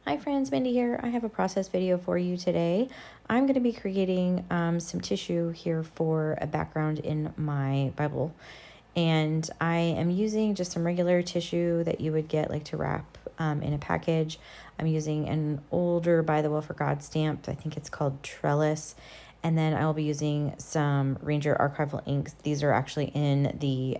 Hi friends, Mindy here. I have a process video for you today. I'm going to be creating some tissue here for a background in my Bible. And I am using just some regular tissue that you would get like to wrap in a package. I'm using an older Bythewell4God stamp. I think it's called Trellis. And then I will be using some Ranger archival inks. These are actually in the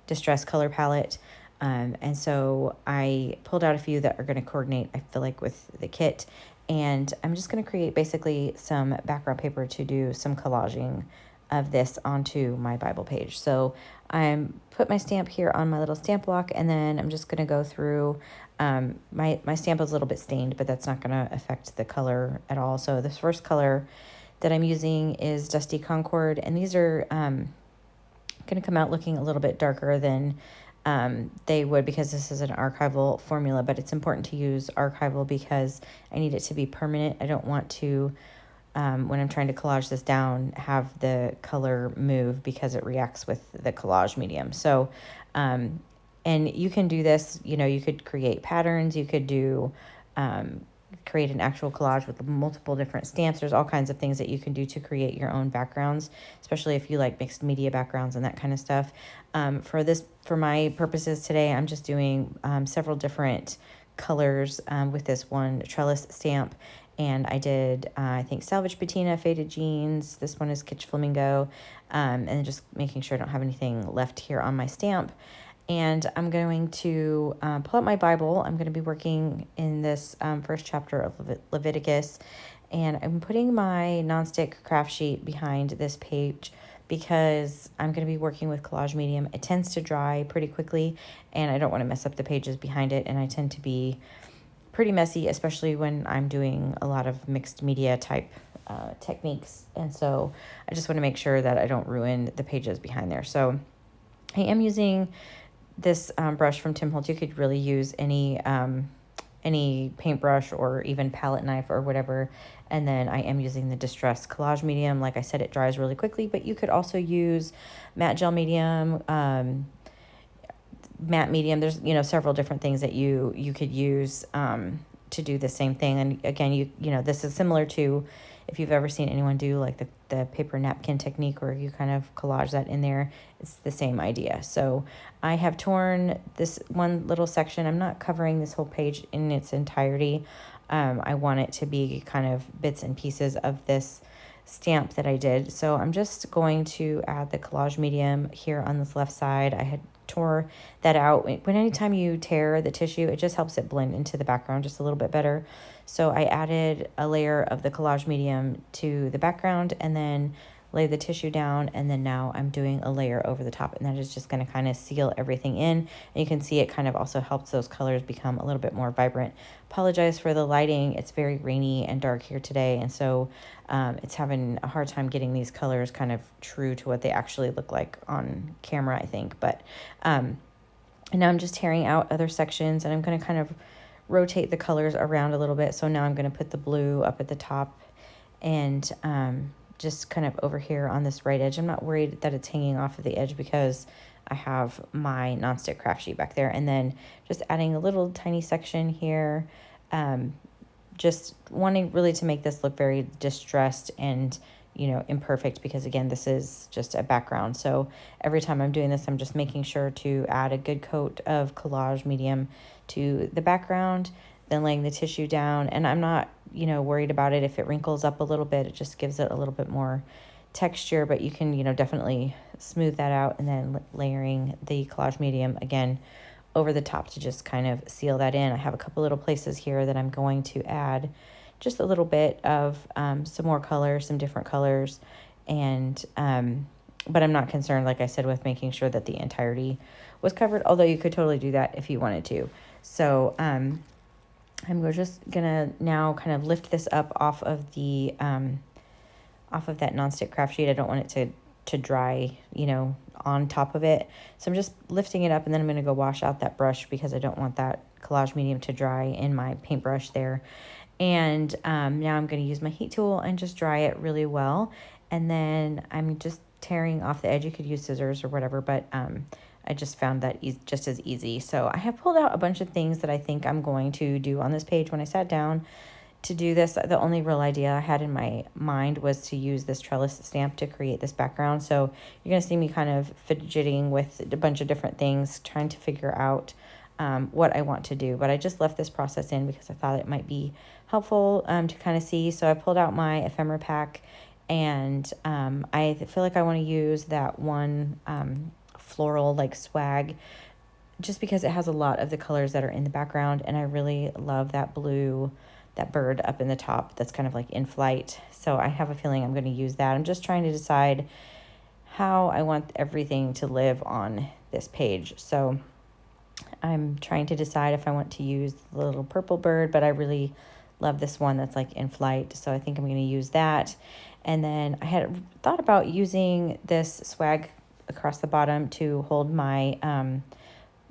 Distress color palette. And so I pulled out a few that are going to coordinate, I feel like, with the kit. And I'm just going to create basically some background paper to do some collaging of this onto my Bible page. So I'm put my stamp here on my little stamp block, and then I'm just going to go through. My stamp is a little bit stained, but that's not going to affect the color at all. So this first color that I'm using is Dusty Concord, and these are going to come out looking a little bit darker than they would, because this is an archival formula, but it's important to use archival because I need it to be permanent. I don't want to, when I'm trying to collage this down, have the color move because it reacts with the collage medium. So, and you can do this, you could create patterns, you could do, create an actual collage with multiple different stamps. There's all kinds of things that you can do to create your own backgrounds, especially if you like mixed media backgrounds and that kind of stuff. For my purposes today, I'm just doing several different colors with this one trellis stamp. And I did, I think, Salvage Patina, Faded Jeans. This one is Kitsch Flamingo. And just making sure I don't have anything left here on my stamp. And I'm going to pull out my Bible. I'm going to be working in this first chapter of Leviticus. And I'm putting my nonstick craft sheet behind this page because I'm going to be working with collage medium. It tends to dry pretty quickly, and I don't want to mess up the pages behind it. And I tend to be pretty messy, especially when I'm doing a lot of mixed media type techniques. And so I just want to make sure that I don't ruin the pages behind there. So I am using this brush from Tim Holtz. You could really use any paintbrush or even palette knife or whatever. And then I am using the Distress collage medium. Like I said, it dries really quickly, but you could also use matte gel medium, matte medium. There's, several different things that you could use to do the same thing. And again, this is similar to if you've ever seen anyone do like the paper napkin technique where you kind of collage that in there. It's the same idea. So I have torn this one little section. I'm not covering this whole page in its entirety. I want it to be kind of bits and pieces of this stamp that I did. So I'm just going to add the collage medium here on this left side. I had tore that out. Anytime you tear the tissue, it just helps it blend into the background just a little bit better. So I added a layer of the collage medium to the background and then lay the tissue down, and then now I'm doing a layer over the top, and that is just going to kind of seal everything in. And you can see it kind of also helps those colors become a little bit more vibrant. Apologize for the lighting. It's very rainy and dark here today, and so it's having a hard time getting these colors kind of true to what they actually look like on camera, I think. But and now I'm just tearing out other sections, and I'm going to kind of rotate the colors around a little bit. So now I'm going to put the blue up at the top and just kind of over here on this right edge. I'm not worried that it's hanging off of the edge because I have my nonstick craft sheet back there. And then just adding a little tiny section here, just wanting really to make this look very distressed and imperfect, because again, this is just a background. So every time I'm doing this, I'm just making sure to add a good coat of collage medium to the background, then laying the tissue down. And I'm not, worried about it if it wrinkles up a little bit. It just gives it a little bit more texture, but you can, definitely smooth that out, and then layering the collage medium again over the top to just kind of seal that in. I have a couple little places here that I'm going to add just a little bit of some more color, some different colors. And but I'm not concerned, like I said, with making sure that the entirety was covered, although you could totally do that if you wanted to. So I'm just gonna now kind of lift this up off of the off of that nonstick craft sheet. I don't want it to dry, on top of it. So I'm just lifting it up, and then I'm going to go wash out that brush because I don't want that collage medium to dry in my paintbrush there. And now I'm going to use my heat tool and just dry it really well. And then I'm just tearing off the edge. You could use scissors or whatever, but I'm I just found that just as easy. So I have pulled out a bunch of things that I think I'm going to do on this page. When I sat down to do this, the only real idea I had in my mind was to use this trellis stamp to create this background. So you're going to see me kind of fidgeting with a bunch of different things, trying to figure out what I want to do. But I just left this process in because I thought it might be helpful to kind of see. So I pulled out my ephemera pack, and I feel like I want to use that one floral like swag, just because it has a lot of the colors that are in the background, and I really love that blue, that bird up in the top that's kind of like in flight. So I have a feeling I'm going to use that. I'm just trying to decide how I want everything to live on this page. So I'm trying to decide if I want to use the little purple bird, but I really love this one that's like in flight, so I think I'm going to use that. And then I had thought about using this swag across the bottom to hold my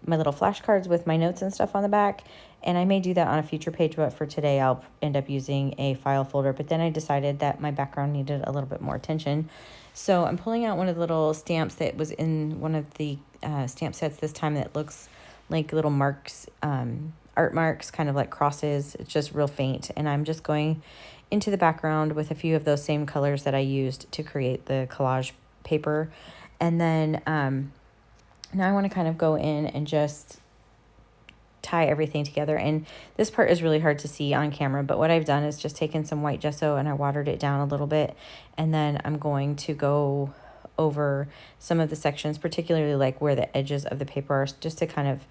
my little flashcards with my notes and stuff on the back, and I may do that on a future page, but for today I'll end up using a file folder. But then I decided that my background needed a little bit more attention, so I'm pulling out one of the little stamps that was in one of the stamp sets this time that looks like little marks, art marks, kind of like crosses. It's just real faint, and I'm just going into the background with a few of those same colors that I used to create the collage paper. And then now I want to kind of go in and just tie everything together. And this part is really hard to see on camera, but what I've done is just taken some white gesso and I watered it down a little bit, and then I'm going to go over some of the sections, particularly like where the edges of the paper are, just to kind of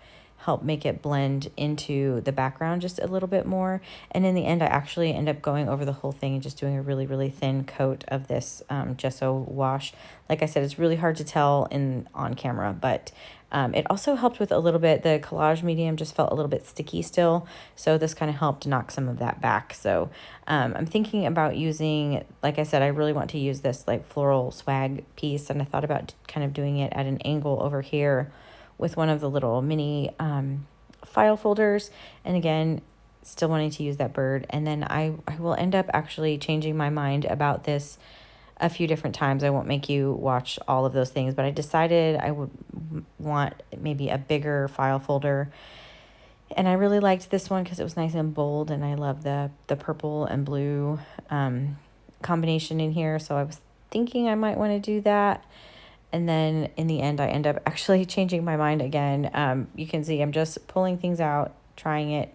help make it blend into the background just a little bit more. And in the end, I actually end up going over the whole thing and just doing a really, really thin coat of this gesso wash. Like I said, it's really hard to tell on camera, but it also helped with a little bit, the collage medium just felt a little bit sticky still, so this kind of helped knock some of that back. So I'm thinking about using, like I said, I really want to use this like floral swag piece, and I thought about kind of doing it at an angle over here with one of the little mini file folders, and again, still wanting to use that bird. And then I will end up actually changing my mind about this a few different times. I won't make you watch all of those things, but I decided I would want maybe a bigger file folder. And I really liked this one because it was nice and bold, and I love the purple and blue combination in here. So I was thinking I might want to do that. And then in the end, I end up actually changing my mind again. You can see I'm just pulling things out, trying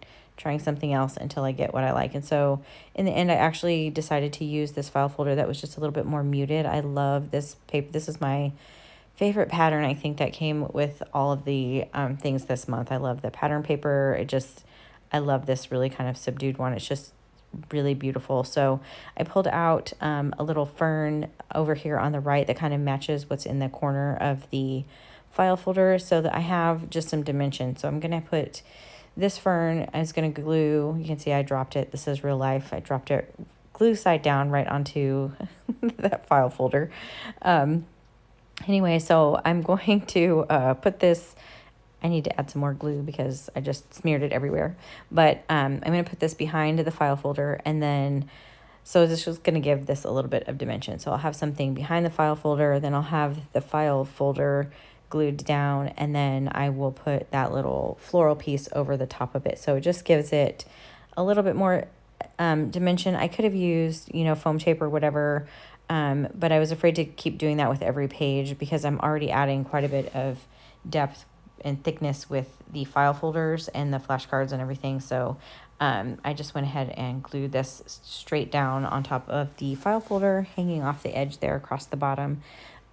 something else until I get what I like. And so in the end, I actually decided to use this file folder that was just a little bit more muted. I love this paper. This is my favorite pattern, I think, that came with all of the things this month. I love the pattern paper. I love this really kind of subdued one. It's just really beautiful. So I pulled out a little fern over here on the right that kind of matches what's in the corner of the file folder, so that I have just some dimension. So I'm going to put this fern, I was going to glue, you can see I dropped it. This is real life. I dropped it glue side down right onto that file folder. Anyway, so I'm going to put this, I need to add some more glue because I just smeared it everywhere. But I'm going to put this behind the file folder, and then, so this is going to give this a little bit of dimension. So I'll have something behind the file folder, then I'll have the file folder glued down, and then I will put that little floral piece over the top of it. So it just gives it a little bit more dimension. I could have used, foam tape or whatever, but I was afraid to keep doing that with every page because I'm already adding quite a bit of depth and thickness with the file folders and the flashcards and everything. So I just went ahead and glued this straight down on top of the file folder, hanging off the edge there across the bottom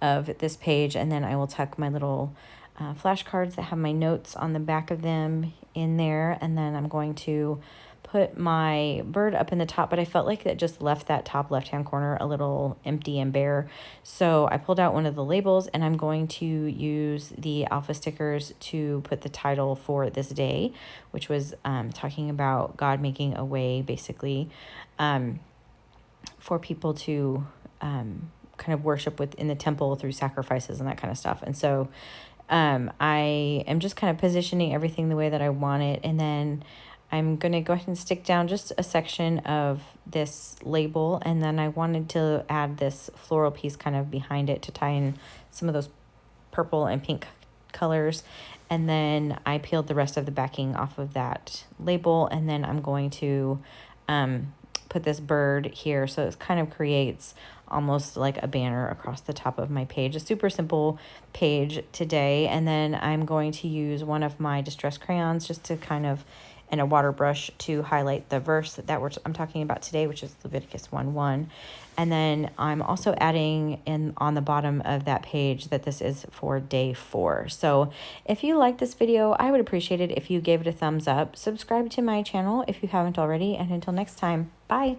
of this page. And then I will tuck my little flashcards that have my notes on the back of them in there. And then I'm going to put my bird up in the top, but I felt like that just left that top left-hand corner a little empty and bare. So I pulled out one of the labels, and I'm going to use the alpha stickers to put the title for this day, which was talking about God making a way, basically, for people to kind of worship in the temple through sacrifices and that kind of stuff. And so I am just kind of positioning everything the way that I want it, and then I'm going to go ahead and stick down just a section of this label, and then I wanted to add this floral piece kind of behind it to tie in some of those purple and pink colors. And then I peeled the rest of the backing off of that label, and then I'm going to put this bird here, so it kind of creates almost like a banner across the top of my page. A super simple page today. And then I'm going to use one of my distress crayons just to kind of, and a water brush, to highlight the verse that I'm talking about today, which is Leviticus 1:1. And then I'm also adding in on the bottom of that page that this is for day 4. So if you like this video, I would appreciate it if you gave it a thumbs up. Subscribe to my channel if you haven't already, and until next time, bye.